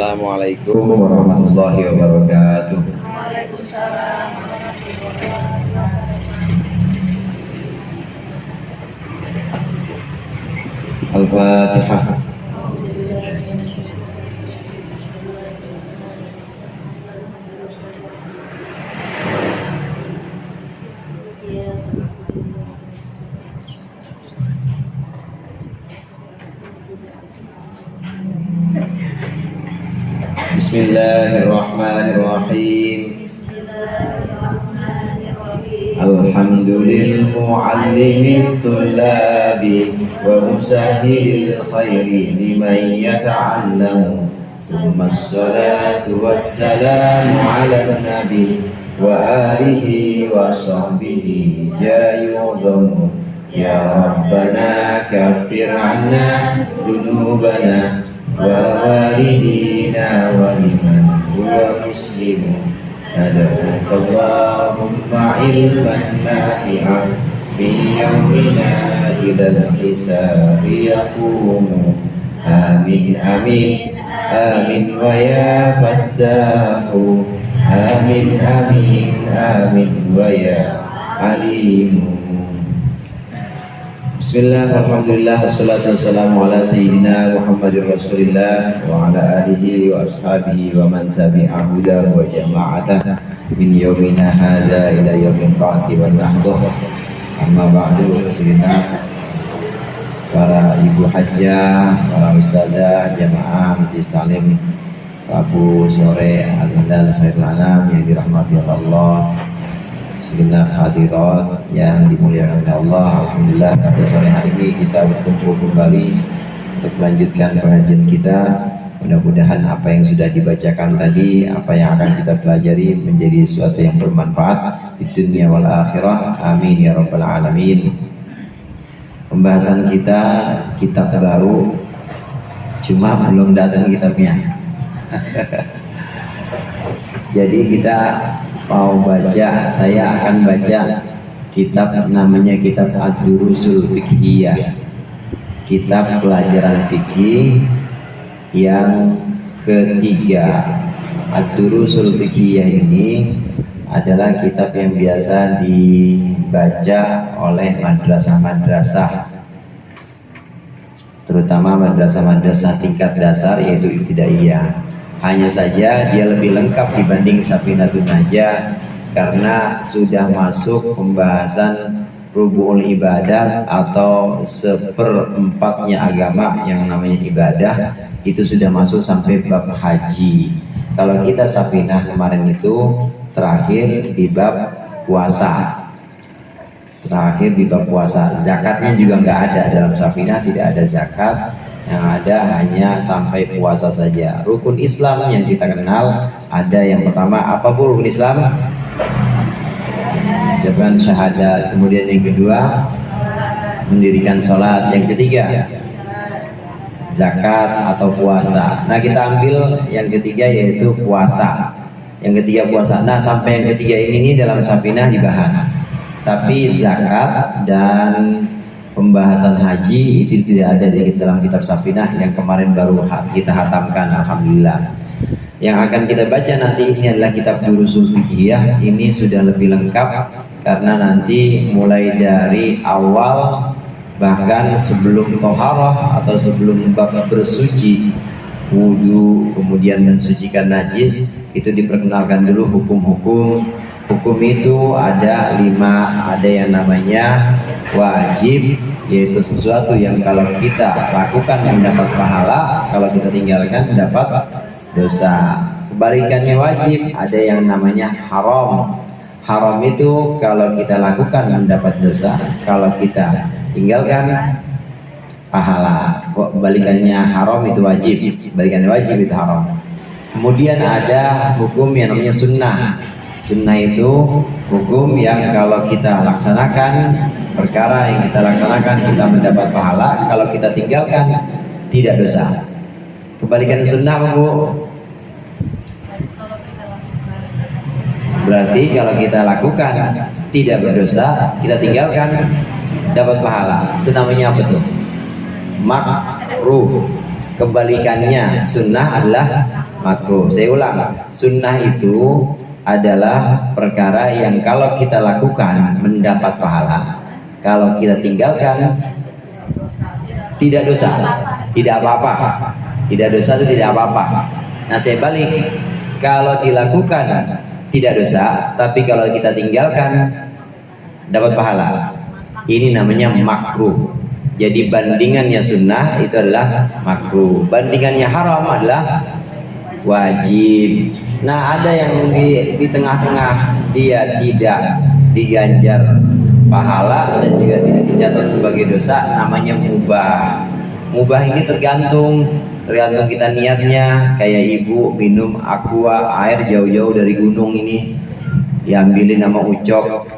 Assalamualaikum warahmatullahi wabarakatuh. Waalaikumsalam warahmatullahi wabarakatuh. Al-Fatihah. Bismillahirrahmanirrahim. Alhamdulillah muallimil tullabi wa musahhilil khairi liman yata'allamu. Summa assalatu wassalamu ala nabi wa alihi wa sahbihi jayudamu. Ya Rabbana kaffir anna dunubana wa walidina wa liman huwa muslimun. Ad'uka Allahumma ilman nafi'an fi yawmina ilal hisabi yaqumu. Amin amin amin wa ya fattahu. Amin amin amin wa ya alimu. Bismillah, alhamdulillah, wassalatu wassalamu ala sayyidina Muhammadir Rasulillah wa ala alihi wa ashabihi wa man tabi'a hudahu wa jama'atah min yawmina hadha ila yawmin ba'thi wal nahdah. Amma ba'du, segenap para ibu hajjah, para ustadzah, jamaah Majlis Taklim Rabu sore Al-Hilal Khairul Anam yang dirahmati Allah, segenap hadirat yang dimuliakan oleh Allah. Alhamdulillah pada sore hari ini kita berkumpul kembali untuk melanjutkan pengajian kita. Mudah-mudahan apa yang sudah dibacakan tadi, apa yang akan kita pelajari menjadi sesuatu yang bermanfaat di dunia wal akhirah. Amin ya rabbal alamin. Pembahasan kita kitab baru, cuma belum datang kitabnya. Jadi kita mau baca, saya akan baca kitab namanya kitab Ad-Durusul Fiqhiyah, kitab pelajaran fikih yang ketiga. Ad-Durusul Fiqhiyah ini adalah kitab yang biasa dibaca oleh madrasah-madrasah, terutama madrasah-madrasah tingkat dasar yaitu ibtidaiyah. Hanya saja dia lebih lengkap dibanding Safinatun Najah karena sudah masuk pembahasan rubu'ul ibadah atau seperempatnya agama yang namanya ibadah. Itu sudah masuk sampai bab haji. Kalau kita Safinah kemarin itu terakhir di bab puasa. Terakhir di bab puasa. Zakatnya juga nggak ada dalam Safinah, tidak ada zakat. Yang ada hanya sampai puasa saja. Rukun Islam yang kita kenal ada yang pertama, apa bu rukun Islam? Jawaban syahadat. Kemudian yang kedua, mendirikan sholat. Yang ketiga, zakat atau puasa. Nah kita ambil yang ketiga yaitu puasa. Yang ketiga puasa. Nah sampai yang ketiga ini dalam Safinah dibahas. Tapi zakat dan pembahasan haji itu tidak ada di dalam kitab Safinah yang kemarin baru kita hatamkan, alhamdulillah. Yang akan kita baca nanti ini adalah kitab Durusul Fiqhiyah. Ini sudah lebih lengkap karena nanti mulai dari awal, bahkan sebelum toharah atau sebelum bab bersuci, wudu, kemudian mensucikan najis, itu diperkenalkan dulu hukum-hukum. Hukum itu ada 5, ada yang namanya wajib, yaitu sesuatu yang kalau kita lakukan mendapat pahala, kalau kita tinggalkan mendapat dosa. Kebalikannya wajib, ada yang namanya haram. Haram itu kalau kita lakukan mendapat dosa, kalau kita tinggalkan pahala. Kebalikannya haram itu wajib, kebalikannya wajib itu haram. Kemudian ada hukum yang namanya sunnah. Sunnah itu hukum yang kalau kita laksanakan, perkara yang kita laksanakan kita mendapat pahala, kalau kita tinggalkan tidak dosa. Kebalikan sunnah apa bu? Berarti kalau kita lakukan tidak berdosa, kita tinggalkan dapat pahala. Itu namanya apa tuh? Makruh. Kebalikannya sunnah adalah makruh. Saya ulang, sunnah itu adalah perkara yang kalau kita lakukan mendapat pahala, kalau kita tinggalkan tidak dosa, tidak apa-apa. Tidak dosa itu tidak apa-apa. Nah saya balik, kalau dilakukan tidak dosa, tapi kalau kita tinggalkan dapat pahala. Ini namanya makruh. Jadi bandingannya sunnah itu adalah makruh, bandingannya haram adalah wajib. Nah ada yang di tengah-tengah, dia tidak diganjar pahala dan juga tidak dicatat sebagai dosa, namanya mubah. Mubah ini tergantung kita niatnya. Kayak ibu minum aqua, air jauh-jauh dari gunung ini, diambilin nama ucok,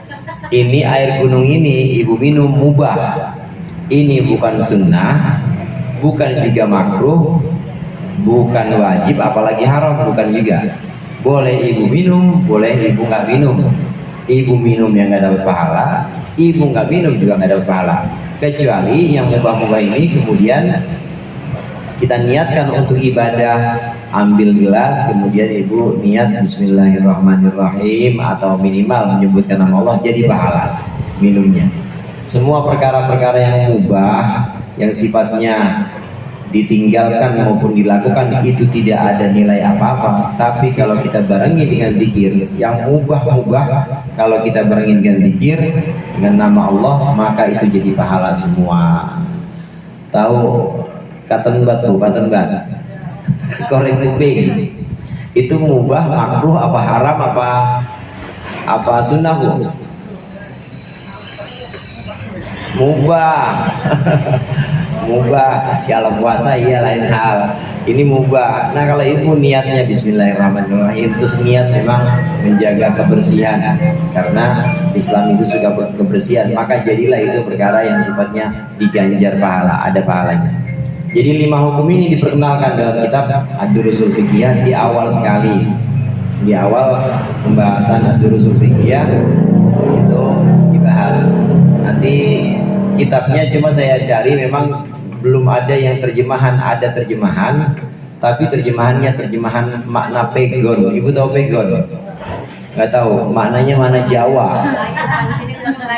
ini air gunung ini ibu minum, mubah. Ini bukan sunnah, bukan juga makruh, bukan wajib, apalagi haram, bukan juga. Boleh ibu minum, boleh ibu nggak minum. Ibu minum yang nggak dapat pahala, ibu nggak minum juga nggak dapat pahala. Kecuali yang mubah-mubah ini kemudian kita niatkan untuk ibadah, ambil gelas kemudian ibu niat Bismillahirrahmanirrahim atau minimal menyebutkan nama Allah, jadi pahala minumnya. Semua perkara-perkara yang mubah, yang sifatnya ditinggalkan maupun dilakukan itu tidak ada nilai apa-apa. Tapi kalau kita barengi dengan zikir yang mubah-mubah, kalau kita barengi dengan zikir dengan nama Allah, maka itu jadi pahala semua. Tahu katen bat bu, katen bat korek kuping itu mubah, makruh, apa haram, apa sunnah bu? Mubah. Mubah. Kalau puasa iya lain hal, ini mubah. Nah kalau ibu niatnya Bismillahirrahmanirrahim, terus niat memang menjaga kebersihan, karena Islam itu suka kebersihan, maka jadilah itu perkara yang sifatnya diganjar pahala, ada pahalanya. Jadi 5 hukum ini diperkenalkan dalam kitab Ad-Durusul Fiqhiyah di awal sekali, di awal pembahasan Ad-Durusul Fiqhiyah itu dibahas. Nanti kitabnya cuma saya cari, memang belum ada yang terjemahan, ada terjemahan, tapi terjemahannya terjemahan makna pegon. Ibu tahu pegon? Nggak tahu, maknanya mana Jawa.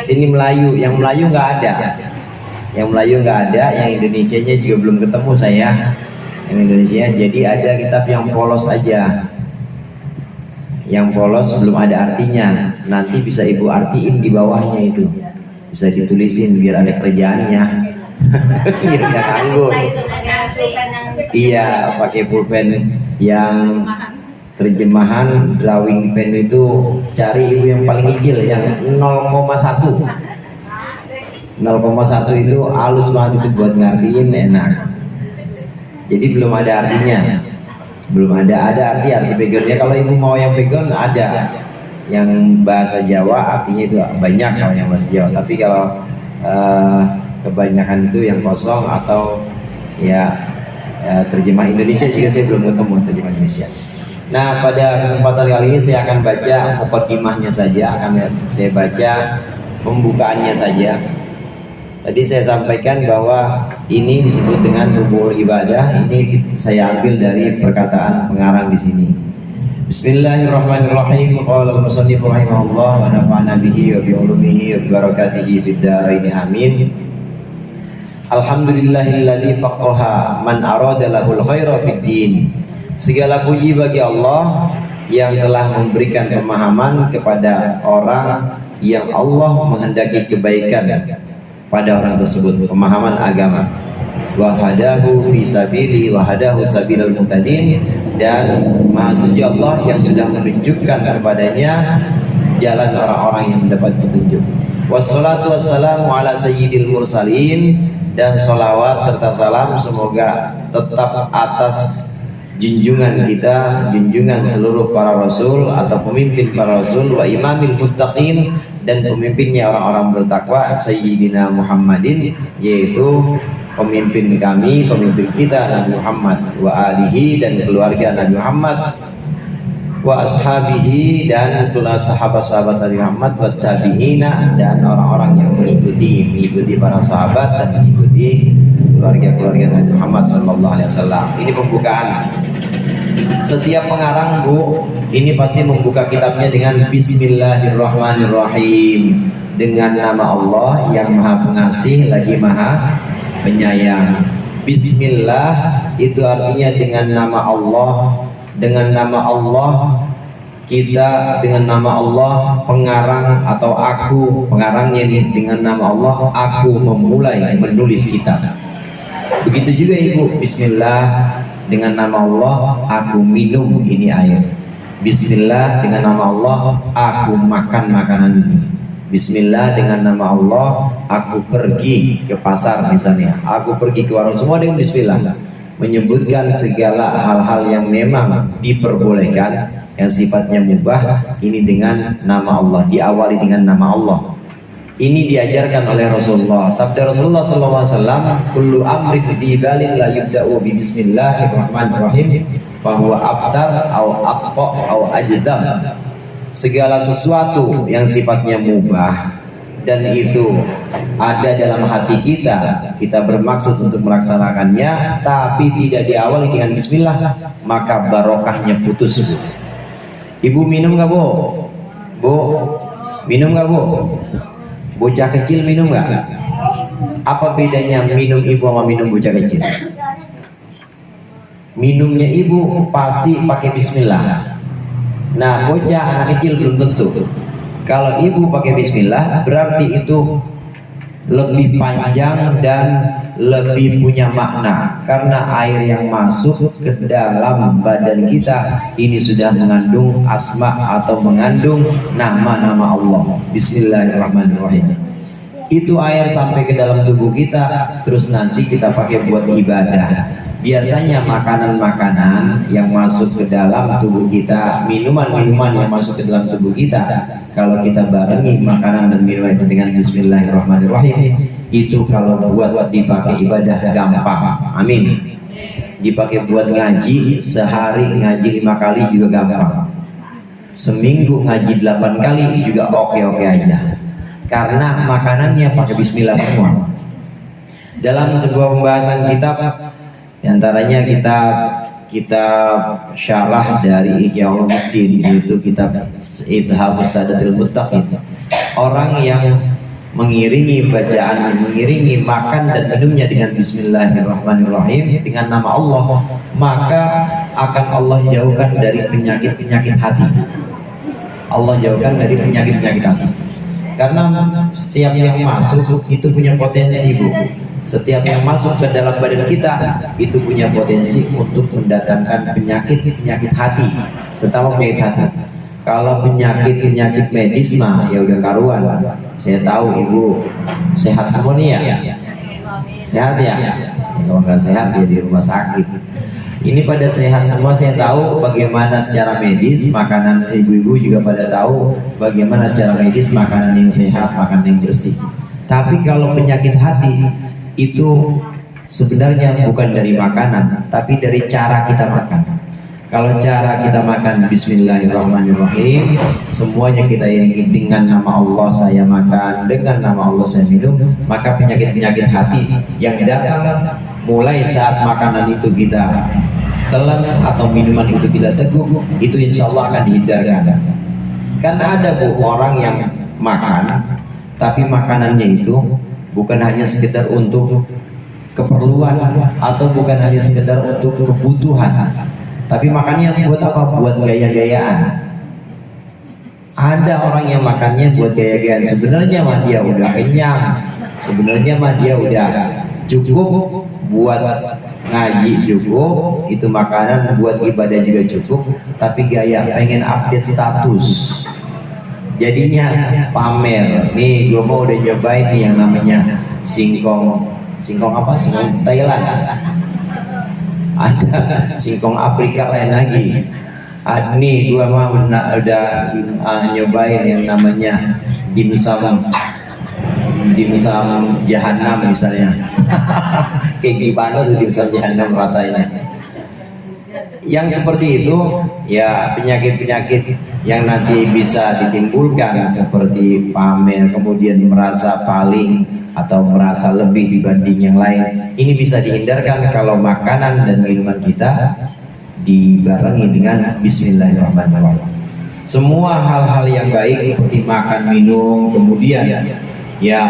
Sini Melayu, yang Melayu nggak ada. Yang Melayu nggak ada, yang Indonesianya juga belum ketemu saya. Yang Indonesia, jadi ada kitab yang polos aja. Yang polos belum ada artinya. Nanti bisa ibu artiin di bawahnya itu. Bisa ditulisin biar ada kerjaannya. Biar nggak nganggur. Iya, pakai pulpen yang terjemahan drawing pen itu, cari ibu yang paling kecil yang 0,1. 0,1 itu halus banget, itu buat ngertiin enak. Jadi belum ada artinya, belum ada arti pegonnya. Kalau ibu mau yang pegon ada, yang bahasa Jawa artinya itu banyak kalau yang bahasa Jawa. Tapi kalau kebanyakan itu yang kosong atau ya terjemah Indonesia juga saya belum ketemu terjemah Indonesia. Nah pada kesempatan kali ini saya akan baca muqaddimahnya saja, akan saya baca pembukaannya saja. Tadi saya sampaikan bahwa ini disebut dengan rukun ibadah. Ini saya ambil dari perkataan pengarang di sini. Bismillahirrahmanirrahim. Qala al-musannif rahimahullah wa nafa'ana bihi wa bi ulumihi wa bi barakatihi fid dharain amin. Alhamdulillahilladzi faqaha man arada lahul khaira fid din. Segala puji bagi Allah yang telah memberikan pemahaman kepada orang yang Allah menghendaki kebaikan pada orang tersebut, pemahaman agama. Wa hadahu fi sabili wa hadahu sabilal muhtadin, dan Maha Suci Allah yang sudah menunjukkan kepadanya jalan orang-orang yang mendapat petunjuk. Wassalatu wassalamu ala sayyidil mursalin, dan salawat serta salam semoga tetap atas junjungan kita, junjungan seluruh para rasul atau pemimpin para rasul, wa imamil muttaqin, dan pemimpinnya orang-orang bertakwa, Sayyidina Muhammadin, yaitu pemimpin kami, pemimpin kita Nabi Muhammad, wa alihi, dan keluarga Nabi Muhammad, wa ashabihi, dan sahabat-sahabat Nabi Muhammad, wa tabi'ina, dan orang-orang yang mengikuti para sahabat dan mengikuti keluarga-keluarga Nabi Muhammad sallallahu alaihi wasallam. Ini pembukaan. Setiap pengarang Bu, ini pasti membuka kitabnya dengan Bismillahirrahmanirrahim, dengan nama Allah yang Maha Pengasih lagi Maha Penyayang. Bismillah itu artinya dengan nama Allah. Dengan nama Allah kita, dengan nama Allah pengarang atau aku pengarangnya ini, dengan nama Allah aku memulai menulis kitab. Begitu juga Ibu, Bismillah dengan nama Allah aku minum ini air. Bismillah dengan nama Allah aku makan makanan ini. Bismillah dengan nama Allah aku pergi ke pasar misalnya, aku pergi ke warung, semua dengan Bismillah. Menyebutkan segala hal-hal yang memang diperbolehkan, yang sifatnya mubah, ini dengan nama Allah, diawali dengan nama Allah. Ini diajarkan oleh Rasulullah. Sabda Rasulullah SAW, kullu amri fi balin la yubda'u bi bismillahirrahmanirrahim fahuwa abtar au aqta au ajdam. Segala sesuatu yang sifatnya mubah dan itu ada dalam hati kita, kita bermaksud untuk melaksanakannya tapi tidak diawali dengan bismillah, maka barokahnya putus. Ibu minum nggak Bu? Bu minum nggak Bu? Bocah kecil minum nggak? Apa bedanya minum ibu sama minum bocah kecil? Minumnya ibu pasti pakai bismillah. Nah bocah anak kecil belum tentu. Kalau ibu pakai bismillah berarti itu lebih panjang dan lebih punya makna, karena air yang masuk ke dalam badan kita ini sudah mengandung asma atau mengandung nama-nama Allah. Bismillahirrahmanirrahim. Itu air sampai ke dalam tubuh kita, terus nanti kita pakai buat ibadah. Biasanya makanan-makanan yang masuk ke dalam tubuh kita, minuman-minuman yang masuk ke dalam tubuh kita, kalau kita barengi makanan dan minuman itu dengan Bismillahirrahmanirrahim, itu kalau buat dipakai ibadah gampang. Amin. Dipakai buat ngaji, sehari ngaji 5 kali juga gampang. Seminggu ngaji 8 kali juga oke-oke aja. Karena makanannya pakai bismillah semua. Dalam sebuah pembahasan kitab, diantaranya kitab syarah dari Ihya Ulumuddin, yaitu kitab Ibhabus Sadatil Muttaqin. Orang yang mengiringi bacaan, mengiringi makan dan minumnya dengan Bismillahirrahmanirrahim, dengan nama Allah, maka akan Allah jauhkan dari penyakit-penyakit hati. Allah jauhkan dari penyakit-penyakit hati. Karena setiap yang masuk itu punya potensi Bu. Setiap yang masuk ke dalam badan kita itu punya potensi untuk mendatangkan penyakit-penyakit hati, terutama penyakit hati. Kalau penyakit-penyakit medis mah ya udah karuan. Saya tahu Ibu sehat semua nih ya. Sehat ya? Kalau nggak sehat ya di rumah sakit. Ini pada sehat semua, saya tahu bagaimana secara medis makanan, ibu-ibu juga pada tahu bagaimana secara medis makanan yang sehat, makanan yang bersih. Tapi kalau penyakit hati itu sebenarnya bukan dari makanan, tapi dari cara kita makan. Kalau cara kita makan Bismillahirrahmanirrahim, semuanya kita iringi dengan nama Allah saya makan, dengan nama Allah saya minum, maka penyakit-penyakit hati yang datang mulai saat makanan itu kita telan atau minuman itu kita teguk, itu insya Allah akan dihindarkan. Karena ada Bu orang yang makan, tapi makanannya itu bukan hanya sekedar untuk keperluan atau bukan hanya sekedar untuk kebutuhan, tapi makannya buat apa? Buat gaya-gayaan. Ada orang yang makannya buat gaya-gayaan. Sebenarnya mah dia udah kenyang, sebenarnya mah dia udah cukup buat ngaji cukup, itu makanan buat ibadah juga cukup, tapi gaya pengen update status, jadinya pamer. Nih gue mau udah nyobain nih yang namanya singkong apa? Singkong Thailand, ada singkong Afrika lain lagi. Nih gue mah udah nyobain yang namanya dimsum jahanam misalnya. Kayak gimana tuh dimsum jahanam rasanya. Yang seperti itu ya penyakit-penyakit yang nanti bisa ditimbulkan seperti pamer, kemudian merasa paling atau merasa lebih dibanding yang lain. Ini bisa dihindarkan kalau makanan dan minuman kita dibarengi dengan Bismillahirrahmanirrahim. Semua hal-hal yang baik seperti makan, minum, kemudian ya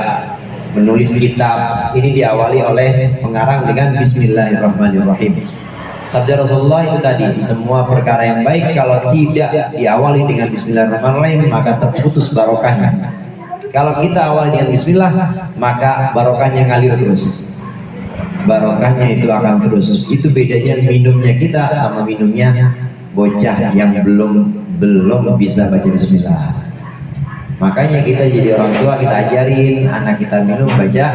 menulis kitab, ini diawali oleh pengarang dengan Bismillahirrahmanirrahim. Sabda Rasulullah itu tadi, semua perkara yang baik kalau tidak diawali dengan Bismillahirrahmanirrahim maka terputus barokahnya. Kalau kita awali dengan Bismillah maka barokahnya ngalir terus, barokahnya itu akan terus. Itu bedanya minumnya kita sama minumnya bocah yang belum bisa baca Bismillah. Makanya kita jadi orang tua, kita ajarin anak kita minum baca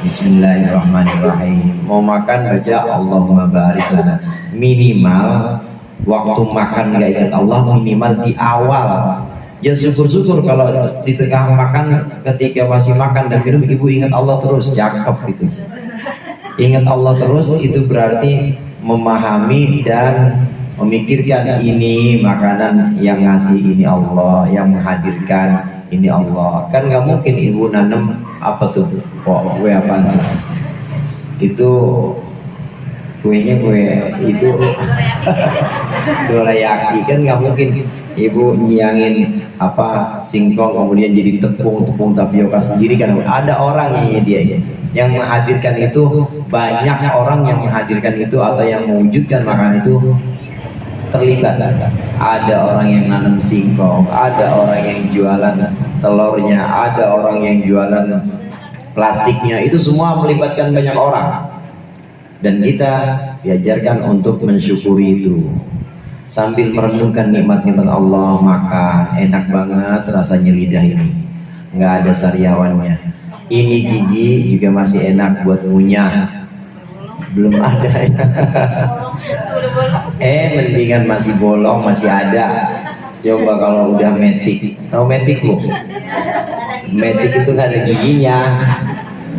Bismillahirrahmanirrahim. Mau makan baca Allahumma barik lana. Minimal waktu makan nggak ingat Allah, minimal di awal. Ya syukur-syukur kalau di tengah makan, ketika masih makan dan minum ibu ingat Allah terus, cakep itu. Ingat Allah terus itu berarti memahami dan memikirkan ini makanan yang ngasih ini Allah, yang menghadirkan ini Allah. Kan nggak mungkin ibu nanem apa tuh, kue apa itu, kuenya kue itu dorayaki, kan nggak mungkin ibu nyiangin apa singkong kemudian jadi tepung tapioka sendiri. Kan ada orang yang menghadirkan itu, banyak orang yang menghadirkan itu atau yang mewujudkan makanan itu terlibat. Ada orang yang nanam singkong, ada orang yang jualan telurnya, ada orang yang jualan plastiknya, itu semua melibatkan banyak orang. Dan kita diajarkan untuk mensyukuri itu sambil merenungkan nikmat-nikmat Allah. Makan enak banget rasanya lidah ini, nggak ada sariawannya. Ini gigi juga masih enak buat ngunyah, belum ada. Mendingan masih bolong, masih ada. Coba kalau udah metik, tahu metik bu? Metik itu nggak ada giginya.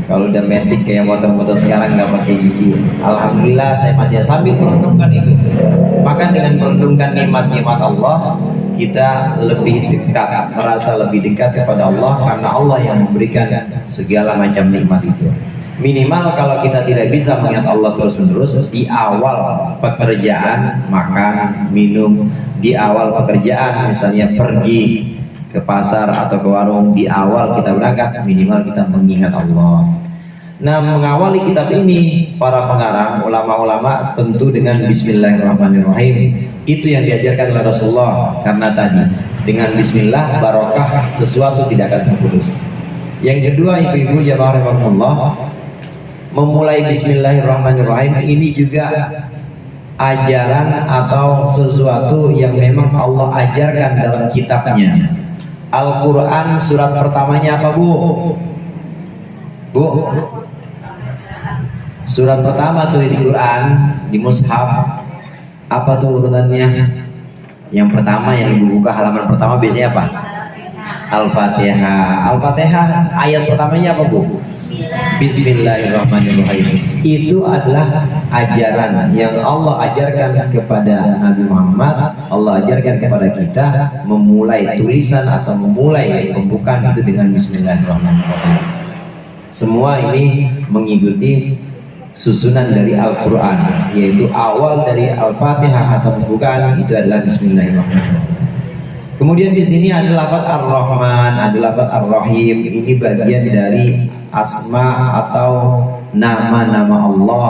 Kalau udah metik kayak motor-motor sekarang nggak pakai gigi. Alhamdulillah saya masih sambil merenungkan itu. Maka dengan merenungkan nikmat-nikmat Allah, kita lebih dekat, merasa lebih dekat kepada Allah karena Allah yang memberikan segala macam nikmat itu. Minimal kalau kita tidak bisa mengingat Allah terus-menerus, di awal pekerjaan, makan, minum, di awal pekerjaan misalnya pergi ke pasar atau ke warung, di awal kita berangkat minimal kita mengingat Allah. Nah, mengawali kitab ini para pengarang ulama-ulama tentu dengan Bismillahirrahmanirrahim. Itu yang diajarkan oleh Rasulullah, karena tadi dengan Bismillah barokah sesuatu tidak akan terputus. Yang kedua, ibu-ibu jamaah rahimakumullah, memulai Bismillahirrahmanirrahim ini juga ajaran atau sesuatu yang memang Allah ajarkan dalam kitabnya. Al-Quran surat pertamanya apa bu? Surat pertama tuh di Quran, di mushaf, apa tuh urutannya? Yang pertama yang ibu buka halaman pertama biasanya apa? Al-Fatihah. Al-Fatihah ayat pertamanya apa bu? Bismillahirrahmanirrahim. Itu adalah ajaran yang Allah ajarkan kepada Nabi Muhammad. Allah ajarkan kepada kita memulai tulisan atau memulai pembukaan itu dengan Bismillahirrahmanirrahim. Semua ini mengikuti susunan dari Al-Quran, yaitu awal dari Al-Fatihah atau pembukaan itu adalah Bismillahirrahmanirrahim. Kemudian di sini ada lafaz Ar-Rahman, ada lafaz Ar-Rahim. Ini bagian dari asma atau nama-nama Allah.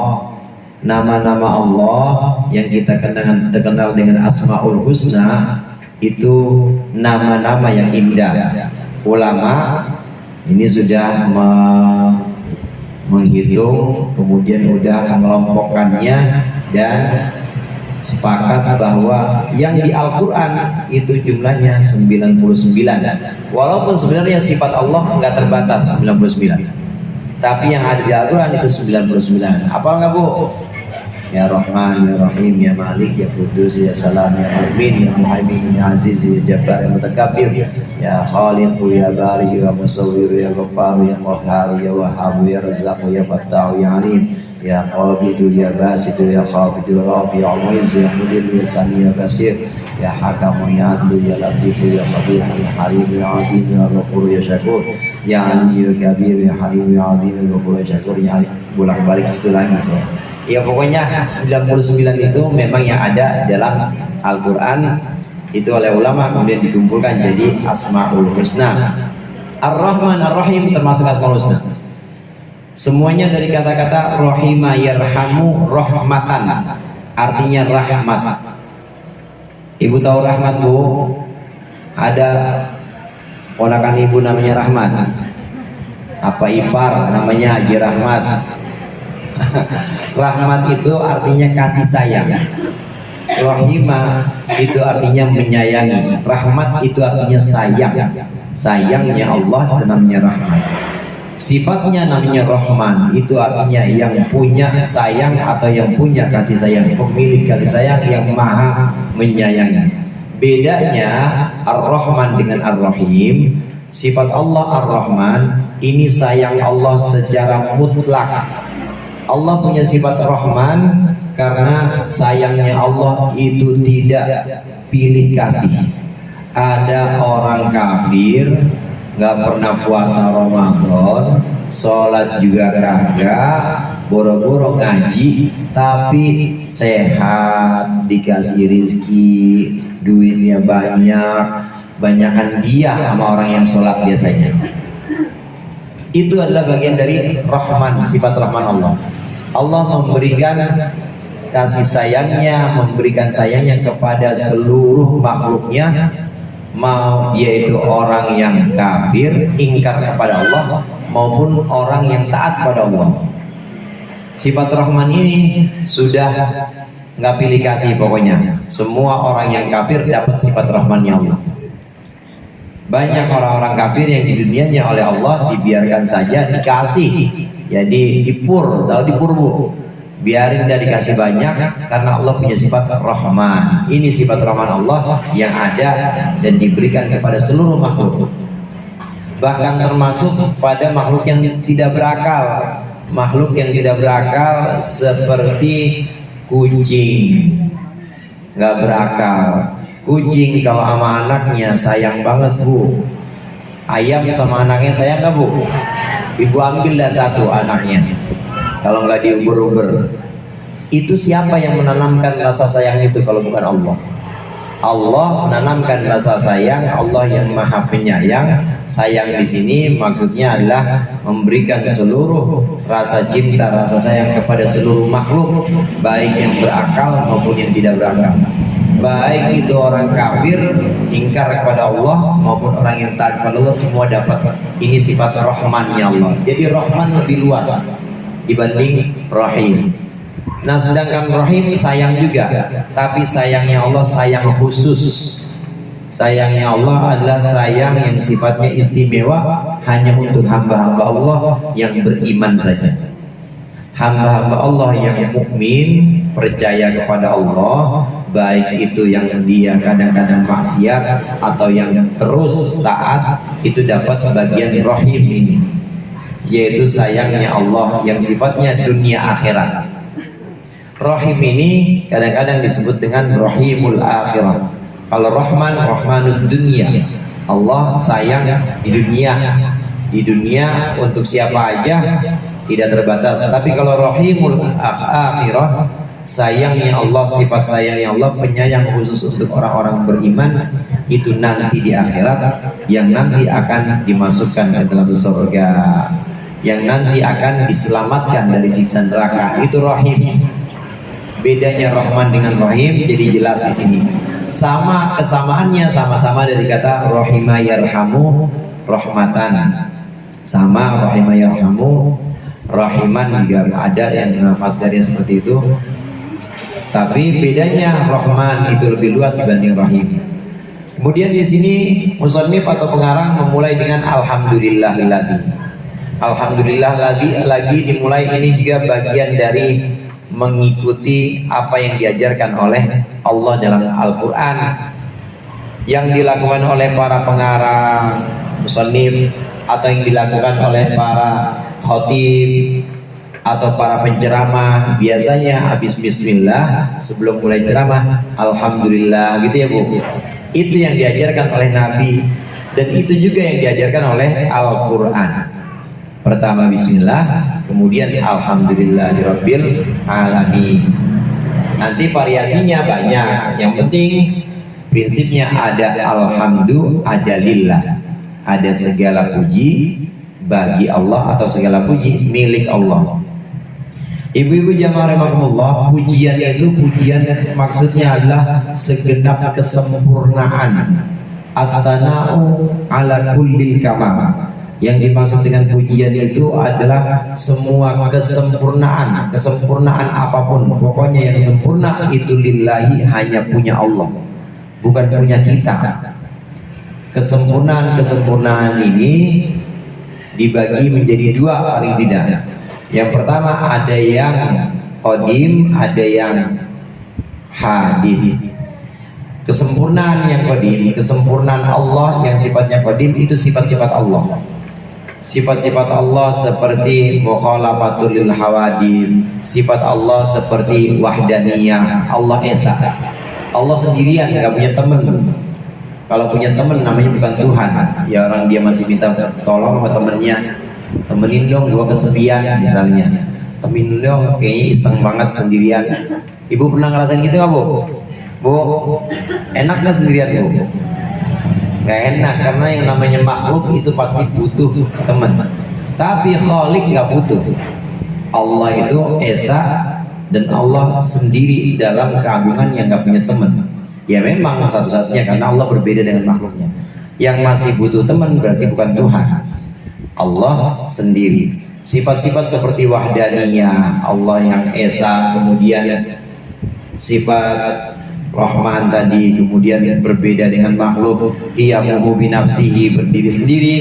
Nama-nama Allah yang kita terkenal dengan Asmaul Husna, itu nama-nama yang indah. Ulama ini sudah menghitung, kemudian sudah mengelompokkannya dan sepakat bahwa yang di Al-Quran itu jumlahnya 99. Walaupun sebenarnya sifat Allah nggak terbatas 99, tapi yang ada di Al-Quran itu 99. Apa enggak bu? Ya Rahman, Ya Rahim, Ya Malik, Ya Qudus, Ya Salam, Ya Mu'min, Ya Muhaimin, Ya Aziz, Ya Jabbar, Ya Mutakabbir, Ya Khaliq, Ya Bari, Ya Musawwir, Ya Ghaffar, Ya Qahhar, Ya Wahhab, Ya Razzaq, Ya Fattah, Ya Alim, Ya Qabidu, Ya Basitu, Ya Khafidu, Ya Rafi, Ya Muiz, Ya Mudir, Ya Sami, Ya Basir, Ya Hakamu, Ya Adlu, Ya Latifu, Ya Khabir, Ya Harim, Ya Adim, Ya Ghafur, Ya Syakur, Ya Ali, Ya Kabir, Ya Halim, Ya Adim, Ya Ghafur, Ya Syakur, Ya Ali. Bolak-balik situ lagi saya. Ya pokoknya 99 itu memang yang ada dalam Al-Quran itu oleh ulama kemudian dikumpulkan jadi Asmaul Husna. Ar-Rahman Ar-Rahim termasuk Asmaul Husna. Semuanya dari kata-kata rahima yarhamu rahmatan, artinya rahmat. Ibu tahu rahmat Bu? Ada ponakan ibu namanya Rahmat. Apa ipar namanya Haji Rahmat. Rahmat itu artinya kasih sayang. Rahimah itu artinya menyayangi. Rahmat itu artinya sayang. Sayangnya Allah itu namanya rahmat. Sifatnya namanya Rahman, itu artinya yang punya sayang atau yang punya kasih sayang, pemilik kasih sayang yang maha menyayangi. Bedanya Ar-Rahman dengan Ar-Rahim, sifat Allah Ar-Rahman ini sayang Allah secara mutlak. Allah punya sifat Rahman karena sayangnya Allah itu tidak pilih kasih. Ada orang kafir nggak pernah puasa Ramadan, sholat juga kagak, boro-boro ngaji, tapi sehat, dikasih rizki, duitnya banyak, banyakan dia sama orang yang sholat biasanya. Itu adalah bagian dari Rahman, sifat Rahman Allah. Allah memberikan kasih sayangnya, memberikan sayangnya kepada seluruh makhluknya, mau dia itu orang yang kafir, ingkar kepada Allah, maupun orang yang taat pada Allah. Sifat Rahman ini sudah nggak pilih kasih pokoknya. Semua orang yang kafir dapat sifat Rahmannya Allah. Banyak orang-orang kafir yang di dunianya oleh Allah dibiarkan saja dikasih, jadi dipur, tahu dipur Bu? Biarin dia dikasih banyak karena Allah punya sifat Rahman. Ini sifat Rahman Allah yang ada dan diberikan kepada seluruh makhluk, bahkan termasuk pada makhluk yang tidak berakal. Makhluk yang tidak berakal seperti kucing, nggak berakal. Kucing kalau sama anaknya sayang banget Bu. Ayam sama anaknya sayang nggak Bu? Ibu ambillah satu anaknya, kalau nggak diuber-uber. Itu siapa yang menanamkan rasa sayang itu kalau bukan Allah? Allah menanamkan rasa sayang. Allah yang maha penyayang. Sayang di sini maksudnya adalah memberikan seluruh rasa cinta, rasa sayang kepada seluruh makhluk, baik yang berakal maupun yang tidak berakal. Baik itu orang kafir, ingkar kepada Allah, maupun orang yang taat kepada Allah, semua dapat. Ini sifat Rahmannya Allah. Jadi Rahman lebih luas dibanding Rahim. Nah sedangkan Rahim sayang juga, tapi sayangnya Allah sayang khusus. Sayangnya Allah adalah sayang yang sifatnya istimewa, hanya untuk hamba-hamba Allah yang beriman saja. Hamba-hamba Allah yang mukmin, percaya kepada Allah, baik itu yang dia kadang-kadang maksiat atau yang terus taat, itu dapat bagian Rahim ini, yaitu sayangnya Allah yang sifatnya dunia akhirat. Rahim ini kadang-kadang disebut dengan Rahimul Akhirah. Kalau Rahman, Rahmanud dunia, Allah sayang di dunia. Di dunia untuk siapa aja, tidak terbatas. Tapi kalau Rahimul Akhirah, sayangnya Allah, sifat sayangnya Allah, penyayang khusus untuk orang-orang beriman, itu nanti di akhirat, yang nanti akan dimasukkan ke dalam surga, yang nanti akan diselamatkan dari siksa neraka. Itu Rahim. Bedanya Rahman dengan Rahim jadi jelas di sini. Sama kesamaannya, sama-sama dari kata Rahima yarhamu rahmatan. Sama Rahima yarhamu Rahiman juga ada yang masdarnya seperti itu. Tapi bedanya Rahman itu lebih luas dibanding Rahim. Kemudian di sini musannif atau pengarang memulai dengan Alhamdulillahilladzi. Alhamdulillah lagi dimulai, ini juga bagian dari mengikuti apa yang diajarkan oleh Allah dalam Al-Quran, yang dilakukan oleh para pengarang, musannif, atau yang dilakukan oleh para khatib atau para penceramah. Biasanya habis bismillah sebelum mulai ceramah Alhamdulillah gitu ya Bu. Itu yang diajarkan oleh Nabi, dan itu juga yang diajarkan oleh Al-Quran. Pertama bismillah, kemudian alhamdulillahirabbil alamin. Nanti variasinya banyak, yang penting prinsipnya ada alhamdu, ada lillah, ada segala puji bagi Allah atau segala puji milik Allah. Ibu-ibu jamaah rahimakumullah, pujian itu pujian maksudnya adalah segenap kesempurnaan. As-sana'u ala kullil kamal. Yang dimaksud dengan pujian itu adalah semua kesempurnaan, kesempurnaan apapun, pokoknya yang sempurna itu lillahi, hanya punya Allah, bukan punya kita. Kesempurnaan ini dibagi menjadi dua paling tidak. Yang pertama ada yang qadim, ada yang hadis. Kesempurnaan yang qadim, kesempurnaan Allah yang sifatnya qadim itu sifat-sifat Allah. Sifat-sifat Allah seperti mukhalafatul lil hawadis, sifat Allah seperti wahdaniyah, Allah esa. Allah sendirian, nggak punya teman. Kalau punya teman namanya bukan Tuhan. Ya orang dia masih minta tolong sama temennya, temenin dong gua kesepian misalnya. Temenin dong, kayaknya iseng banget sendirian. Ibu pernah ngerasain gitu nggak, Bu? Bu, enak nggak sendirian, Bu? Gak enak, karena yang namanya makhluk itu pasti butuh teman. Tapi Khalik gak butuh. Allah itu esa dan Allah sendiri dalam keagungan yang gak punya teman. Ya memang satu-satunya, karena Allah berbeda dengan makhluknya. Yang masih butuh teman berarti bukan Tuhan, Allah sendiri. Sifat-sifat seperti wahdaniyah, Allah yang esa, kemudian sifat Rahman tadi, kemudian berbeda dengan makhluk, qiyamuhu binafsihi, berdiri sendiri.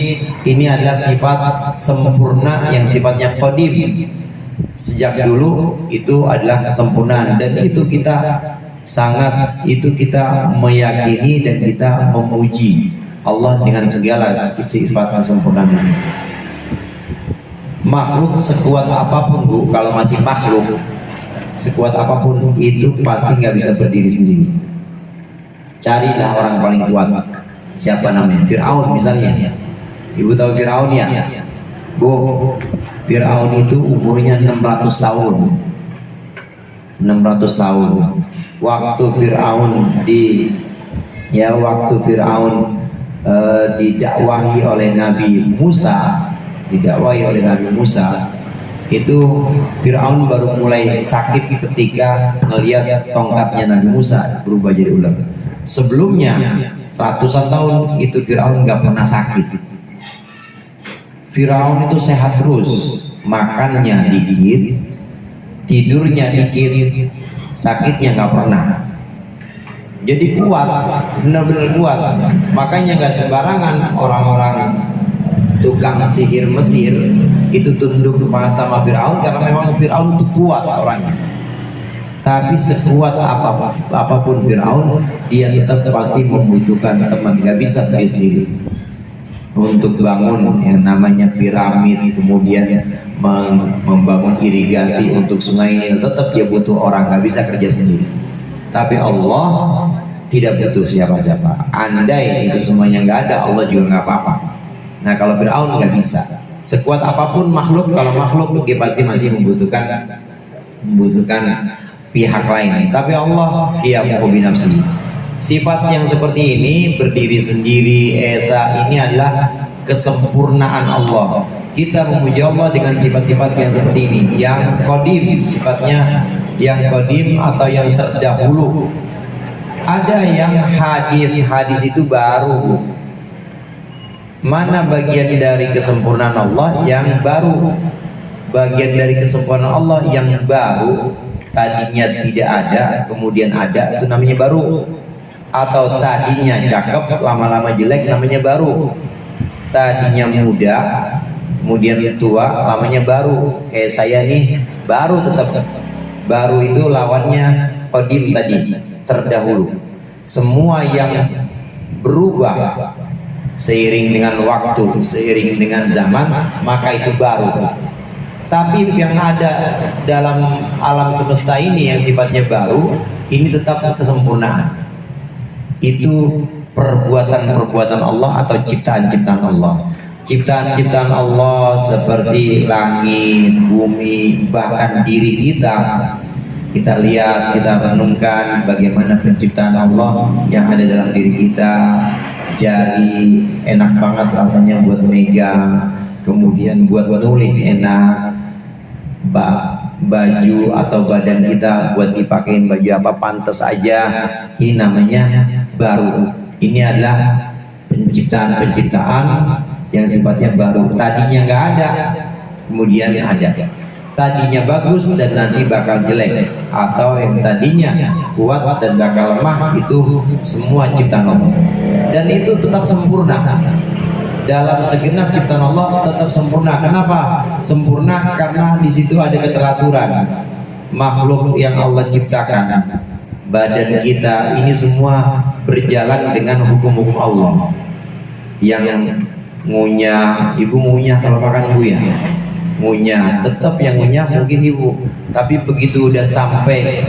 Ini adalah sifat sempurna yang sifatnya qadim. Sejak dulu itu adalah kesempurnaan, dan itu kita meyakini dan kita memuji Allah dengan segala sifat kesempurnaan. Makhluk sekuat apapun, Bu, kalau masih makhluk, sekuat apapun itu pasti nggak bisa berdiri sendiri. Carilah orang paling kuat. Siapa namanya? Fir'aun misalnya. Ibu tahu Fir'aun ya? Bu, Fir'aun itu umurnya 600 tahun. 600 tahun. Waktu Fir'aun didakwahi oleh Nabi Musa, itu Fir'aun baru mulai sakit ketika melihat tongkatnya Nabi Musa berubah jadi ular. Sebelumnya ratusan tahun itu Fir'aun nggak pernah sakit. Fir'aun itu sehat terus, makannya dikit, tidurnya dikit, sakitnya nggak pernah. Jadi kuat, benar-benar kuat. Makanya nggak sembarangan orang-orang tukang sihir Mesir itu tunduk sama Fir'aun, karena memang Fir'aun itu kuat orangnya. Tapi sekuat apapun Fir'aun, dia tetap pasti membutuhkan teman, nggak bisa sendiri. Untuk bangun yang namanya piramid, kemudian membangun irigasi untuk sungai ini, tetap dia butuh orang, nggak bisa kerja sendiri. Tapi Allah tidak butuh siapa-siapa. Andai itu semuanya nggak ada, Allah juga nggak apa-apa. Nah kalau Fir'aun nggak bisa. Sekuat apapun makhluk, kalau makhluk dia pasti masih membutuhkan pihak lain. Tapi Allah qiyamuhu binafsihi. Sifat yang seperti ini, berdiri sendiri, esa, ini adalah kesempurnaan Allah. Kita memuji Allah dengan sifat-sifat yang seperti ini, yang qadim, sifatnya yang qadim atau yang terdahulu. Ada yang hadis itu baru. Mana bagian dari kesempurnaan Allah yang baru? Bagian dari kesempurnaan Allah yang baru, tadinya tidak ada, kemudian ada, itu namanya baru. Atau tadinya cakep, lama-lama jelek, namanya baru. Tadinya muda, kemudian tua, namanya baru. Kayak saya nih, baru tetap. Baru itu lawannya qadim tadi, terdahulu. Semua yang berubah seiring dengan waktu, seiring dengan zaman, maka itu baru. Tapi yang ada dalam alam semesta ini yang sifatnya baru, ini tetap kesempurnaan. Itu perbuatan-perbuatan Allah atau ciptaan-ciptaan Allah. ciptaan-ciptaan Allah seperti langit, bumi, bahkan diri kita. Kita lihat, kita renungkan bagaimana penciptaan Allah yang ada dalam diri kita. Jari enak banget rasanya buat megang, kemudian buat nulis enak. Baju atau badan kita buat dipakein baju apa pantas aja. Ini namanya baru. Ini adalah penciptaan yang sifatnya baru. Tadinya nggak ada, kemudian ada. Tadinya bagus dan nanti bakal jelek, atau yang tadinya kuat dan bakal lemah, itu semua ciptaan Allah. Dan itu tetap sempurna. Dalam segenap ciptaan Allah tetap sempurna. Kenapa? Sempurna karena di situ ada keteraturan. Makhluk yang Allah ciptakan, badan kita ini semua berjalan dengan hukum-hukum Allah. Yang ngunyah, ibu ngunyah kalau makan bu ya, ngunyah, tetap yang ngunyah mungkin ibu. Tapi begitu udah sampai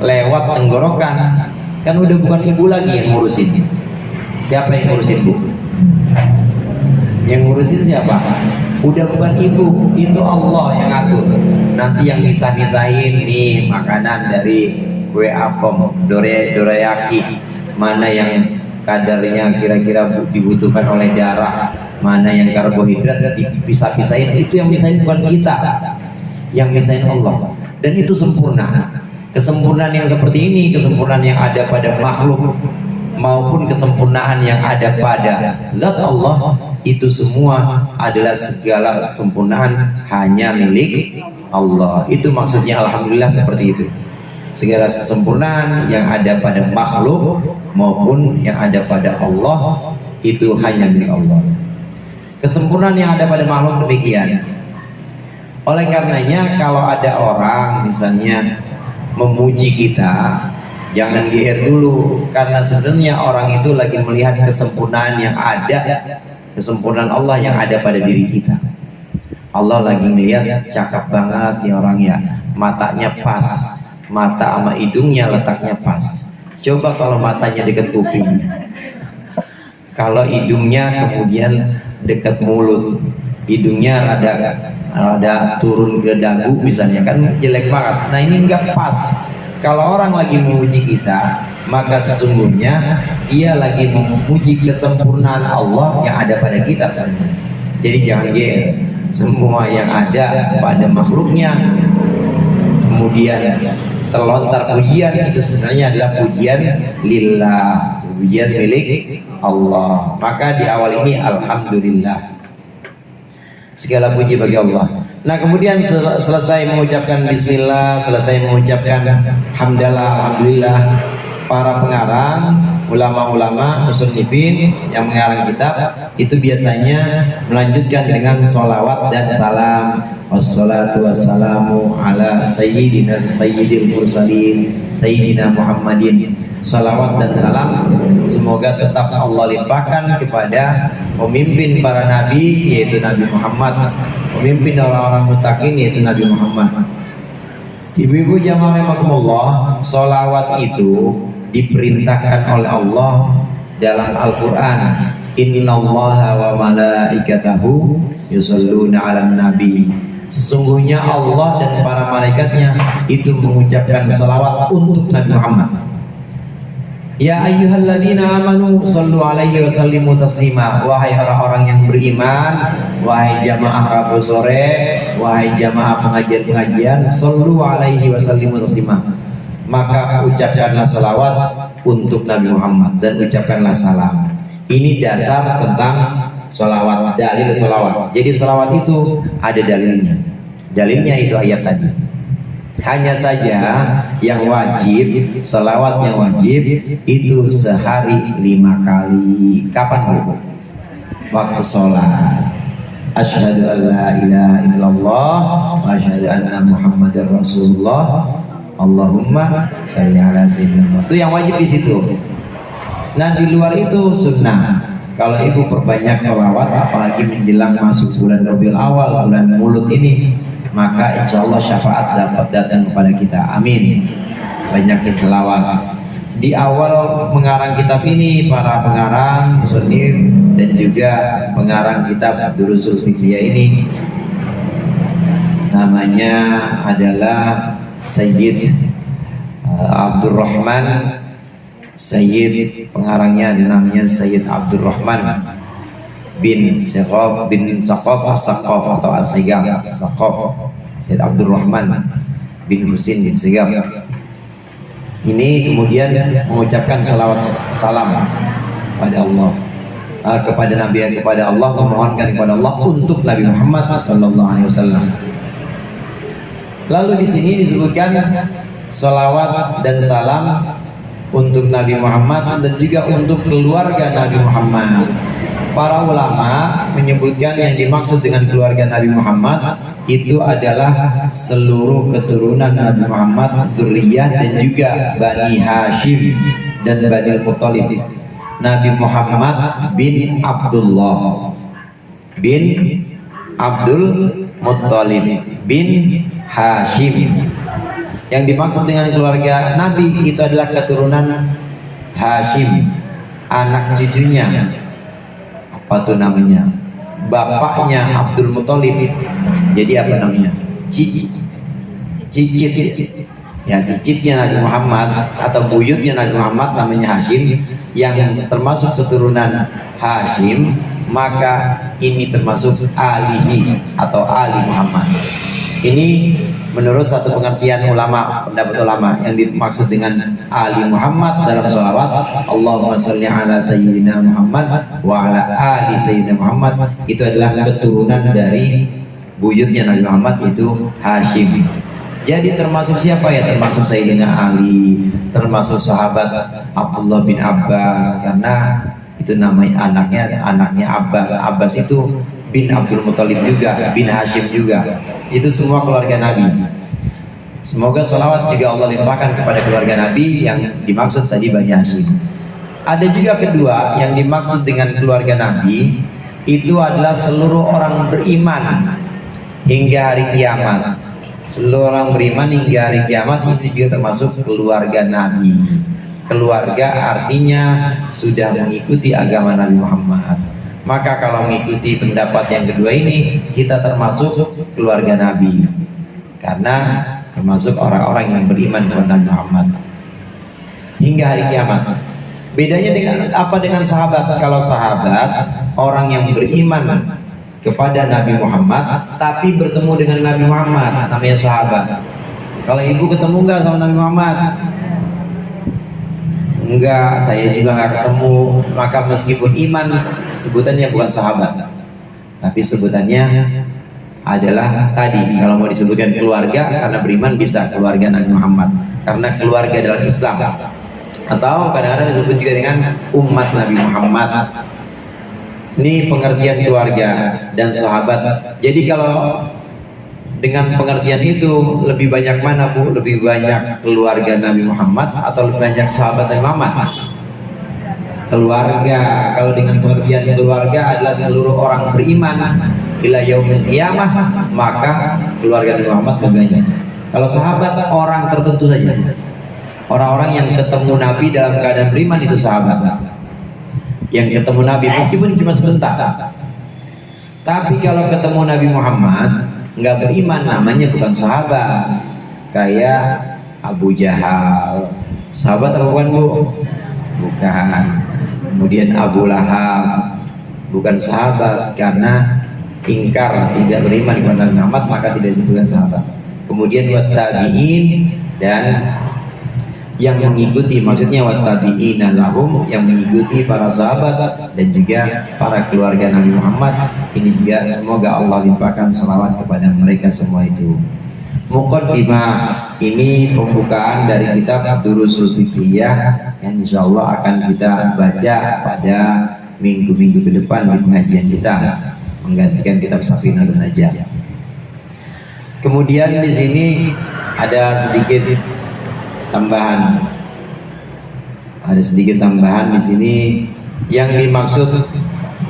lewat tenggorokan, kan udah bukan ibu lagi yang ngurusin. Siapa yang ngurusin bu? Yang ngurusin siapa? Udah bukan ibu, itu Allah yang ngatur. Nanti yang misah-misahin nih makanan dari kue apem, dorayaki, mana yang kadarnya kira-kira dibutuhkan oleh darah, mana yang karbohidrat, dipisah-pisahin. Itu yang misahin bukan kita, yang misahin Allah. Dan itu sempurna. Kesempurnaan yang seperti ini, kesempurnaan yang ada pada makhluk maupun kesempurnaan yang ada pada zat Allah, itu semua adalah segala kesempurnaan hanya milik Allah. Itu maksudnya alhamdulillah seperti itu. Segala kesempurnaan yang ada pada makhluk maupun yang ada pada Allah itu hanya milik Allah. Kesempurnaan yang ada pada makhluk demikian. Oleh karenanya kalau ada orang misalnya memuji kita, jangan GR dulu, karena sebenarnya orang itu lagi melihat kesempurnaan yang ada, kesempurnaan Allah yang ada pada diri kita. Allah lagi melihat cakep banget nih orang ya, matanya pas, mata sama hidungnya letaknya pas. Coba kalau matanya dekat kuping, kalau hidungnya kemudian dekat mulut, hidungnya rada turun ke dagu misalnya, kan jelek banget. Nah ini enggak pas. Kalau orang lagi memuji kita, maka sesungguhnya dia lagi memuji kesempurnaan Allah yang ada pada kita sebenarnya. Jadi jangan semua yang ada pada makhluknya kemudian terlontar pujian, itu sebenarnya adalah pujian lillah, pujian milik Allah. Maka di awal ini alhamdulillah, segala puji bagi Allah. Nah kemudian selesai mengucapkan bismillah, selesai mengucapkan hamdalah, alhamdulillah, para pengarang, ulama-ulama, musannifin yang mengarang kitab itu biasanya melanjutkan dengan sholawat dan salam. Wassalatu wassalamu ala sayyidil mursalin sayyidina Muhammadin. Salawat dan salam semoga tetap Allah limpahkan kepada pemimpin para nabi yaitu Nabi Muhammad, pemimpin orang-orang muttaqin yaitu Nabi Muhammad. Ibu-ibu jamaah rahimakumullah, salawat itu diperintahkan oleh Allah dalam Al-Quran. Innallaha wa malaikatahu yusalluna 'alan nabi. Sesungguhnya Allah dan para malaikatnya itu mengucapkan salawat untuk Nabi Muhammad. Ya ayyuhalladzina amanu sallu alaihi wa sallimu taslima. Wahai orang-orang yang beriman, wahai jamaah Rabu sore, wahai jamaah pengajian-pengajian, sallu alaihi wa sallimu taslima. Maka ucapkanlah salawat untuk Nabi Muhammad dan ucapkanlah salam. Ini dasar tentang salawat, dalil salawat. Jadi salawat itu ada dalilnya. Dalilnya itu ayat tadi. Hanya saja yang wajib, salawat yang wajib itu sehari 5 kali. Kapan bu? Waktu sholat. Asyhadu an la ilaha illallah wa asyhadu anna Muhammadar Rasulullah. Allahumma shalli ala sayyidina. Itu yang wajib di situ. Nah di luar itu sunnah. Kalau ibu perbanyak sholawat, apalagi menjelang masuk bulan Rabiul Awal, bulan Mulut ini, maka insya Allah syafaat dapat datang kepada kita. Amin. Banyakin selawat. Di awal mengarang kitab ini, para pengarang, musannif, dan juga pengarang kitab Durusul Fiqhiyah ini namanya adalah Sayyid Abdurrahman. Sayyid pengarangnya namanya Sayyid Abdurrahman bin Saqaf As-Saqaf atau As-Sigaf Saqaf. Sayyid Abdurrahman bin Husin bin Sigaf ini kemudian mengucapkan salawat salam kepada Allah, kepada Nabi, kepada Allah, memohonkan kepada Allah untuk Nabi Muhammad SAW. Lalu di sini disebutkan salawat dan salam untuk Nabi Muhammad dan juga untuk keluarga Nabi Muhammad. Para ulama menyebutkan yang dimaksud dengan keluarga Nabi Muhammad itu adalah seluruh keturunan Nabi Muhammad, dzurriyyah dan juga Bani Hashim dan Bani Muttalib. Nabi Muhammad bin Abdullah bin Abdul Muttalib bin Hashim. Yang dimaksud dengan keluarga Nabi itu adalah keturunan Hashim, anak cucunya. Apa tuh namanya? Bapaknya Abdul Muttalib. Jadi apa namanya? Cicit. Ya, cicitnya Nabi Muhammad atau buyutnya Nabi Muhammad namanya Hashim, yang termasuk keturunan Hashim, maka ini termasuk alihi atau ali Muhammad. Ini menurut satu pengertian ulama, pendapat ulama, yang dimaksud dengan ali Muhammad dalam sholawat Allahumma sholli ala sayyidina Muhammad wa ala ali sayyidina Muhammad, itu adalah keturunan dari buyutnya Nabi Muhammad, itu Hashim. Jadi termasuk siapa ya? Termasuk Sayyidina Ali, termasuk sahabat Abdullah bin Abbas, karena itu namanya anaknya Abbas. Abbas itu bin Abdul Muttalib juga, bin Hashim juga. Itu semua keluarga Nabi. Semoga salawat juga Allah limpahkan kepada keluarga Nabi yang dimaksud tadi Bani Hashim. Ada juga kedua yang dimaksud dengan keluarga Nabi itu adalah seluruh orang beriman hingga hari kiamat. Seluruh orang beriman hingga hari kiamat ini juga termasuk keluarga Nabi. Keluarga artinya sudah mengikuti agama Nabi Muhammad. Maka kalau mengikuti pendapat yang kedua ini, kita termasuk keluarga Nabi, karena termasuk orang-orang yang beriman kepada Nabi Muhammad hingga hari kiamat. Bedanya dengan apa dengan sahabat? Kalau sahabat orang yang beriman kepada Nabi Muhammad tapi bertemu dengan Nabi Muhammad, namanya sahabat. Kalau ibu ketemu enggak sama Nabi Muhammad? Enggak, saya juga enggak ketemu. Maka meskipun iman, sebutannya bukan sahabat, tapi sebutannya adalah tadi, kalau mau disebutkan keluarga, karena beriman bisa keluarga Nabi Muhammad, karena keluarga dalam Islam, atau kadang-kadang disebut juga dengan umat Nabi Muhammad. Ini pengertian keluarga dan sahabat. Jadi kalau dengan pengertian itu lebih banyak mana Bu? Lebih banyak keluarga Nabi Muhammad atau lebih banyak sahabat Nabi Muhammad? Keluarga. Kalau dengan pengertian keluarga adalah seluruh orang beriman ila yaumil qiyamah, maka keluarga Nabi Muhammad lebih banyak. Kalau sahabat orang tertentu saja. Orang-orang yang ketemu Nabi dalam keadaan beriman itu sahabat. Yang ketemu Nabi meskipun cuma sebentar. Tapi kalau ketemu Nabi Muhammad nggak beriman, namanya bukan sahabat. Kayak Abu Jahal, sahabat atau bukan Bu? Bukan. Kemudian Abu Lahab, bukan sahabat, karena ingkar, tidak beriman kepada Nabi Muhammad, maka tidak disebutkan sahabat. Kemudian wattabi'in, dan yang mengikuti, maksudnya wattabi'ina lahum, yang mengikuti para sahabat dan juga para keluarga Nabi Muhammad. Ini juga semoga Allah limpahkan salawat kepada mereka semua itu. Muqaddimah, ini pembukaan dari kitab Durusul Fiqhiyah yang insya Allah akan kita baca pada minggu-minggu ke depan di pengajian kita, menggantikan kitab Safinahun Najah. Kemudian di sini ada sedikit tambahan. Ada sedikit tambahan di sini yang dimaksud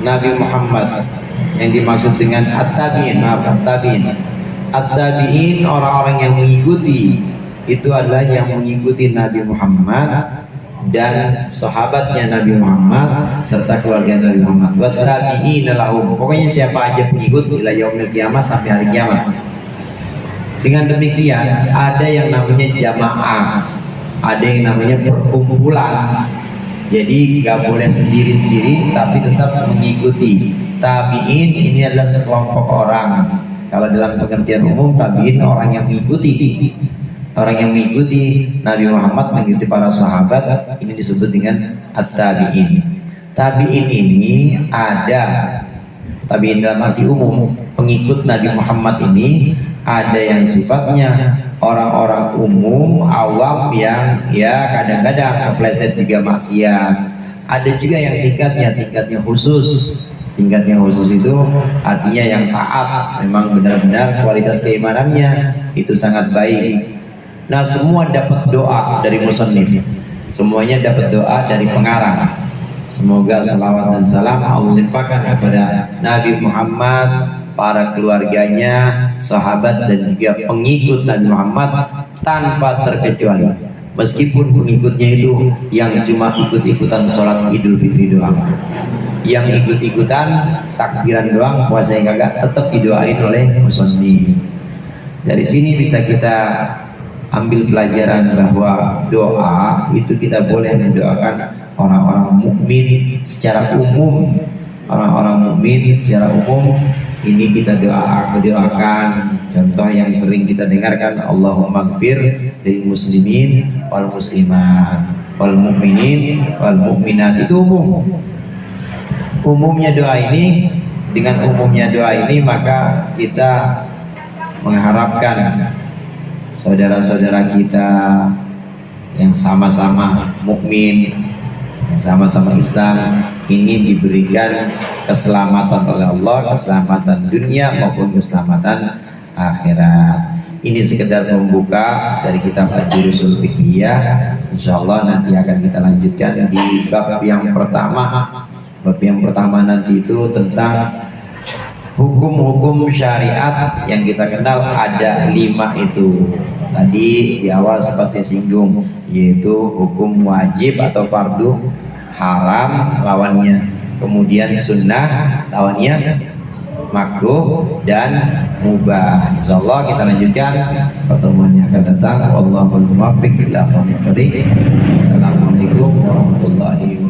Nabi Muhammad, yang dimaksud dengan at-tabi'in, at-tabi'in orang-orang yang mengikuti, itu adalah yang mengikuti Nabi Muhammad dan sahabatnya Nabi Muhammad serta keluarga Nabi Muhammad. Wa tabi'ina lahum. Pokoknya siapa aja pengikut ila yaumil qiyamah, sampai hari kiamat. Dengan demikian ada yang namanya jamaah, ada yang namanya perkumpulan. Jadi nggak boleh sendiri-sendiri, tapi tetap mengikuti. Tabi'in ini adalah sekelompok orang. Kalau dalam pengertian umum, tabi'in orang yang mengikuti. Orang yang mengikuti Nabi Muhammad, mengikuti para sahabat, ini disebut dengan at-tabi'in. Tabi'in ini ada, tabi'in dalam arti umum, pengikut Nabi Muhammad ini ada yang sifatnya orang-orang umum, awam yang ya kadang-kadang kepleset juga maksiat. Ada juga yang tingkatnya khusus. Tingkatnya khusus itu artinya yang taat, memang benar-benar kualitas keimanannya itu sangat baik. Nah, semua dapat doa dari musannif, semuanya dapat doa dari pengarang. Semoga salawat dan salam Allah limpahkan kepada Nabi Muhammad, para keluarganya, sahabat dan juga pengikut Nabi Muhammad tanpa terkecuali. Meskipun pengikutnya itu yang cuma ikut-ikutan sholat Idul Fitri doang, yang ikut-ikutan takbiran doang, puasa yang kagak, tetap didoain oleh musannif. Dari sini bisa kita ambil pelajaran bahwa doa itu kita boleh mendoakan orang-orang mukmin secara umum. Orang-orang mukmin secara umum ini kita doakan. Contoh yang sering kita dengarkan, Allahumma gfir lil muslimin wal muslimat wal mu'minin wal mu'minat. Itu umum. Umumnya doa ini, dengan umumnya doa ini maka kita mengharapkan saudara-saudara kita yang sama-sama mukmin, yang sama-sama Islam ini diberikan keselamatan oleh Allah, keselamatan dunia maupun keselamatan akhirat. Ini sekedar membuka dari kitab Ad-Durusul Fiqhiyah. Insyaallah nanti akan kita lanjutkan di bab yang pertama. Bab yang pertama nanti itu tentang hukum-hukum syariat yang kita kenal ada 5 itu. Tadi di awal sempat saya singgung, yaitu hukum wajib atau fardu, haram lawannya, kemudian sunnah lawannya makruh, dan mubah. Insyaallah kita lanjutkan pertemuan yang akan datang. Wallahul muwaffiq ila aqwamit thoriq. Assalamualaikum warahmatullahi wabarakatuh.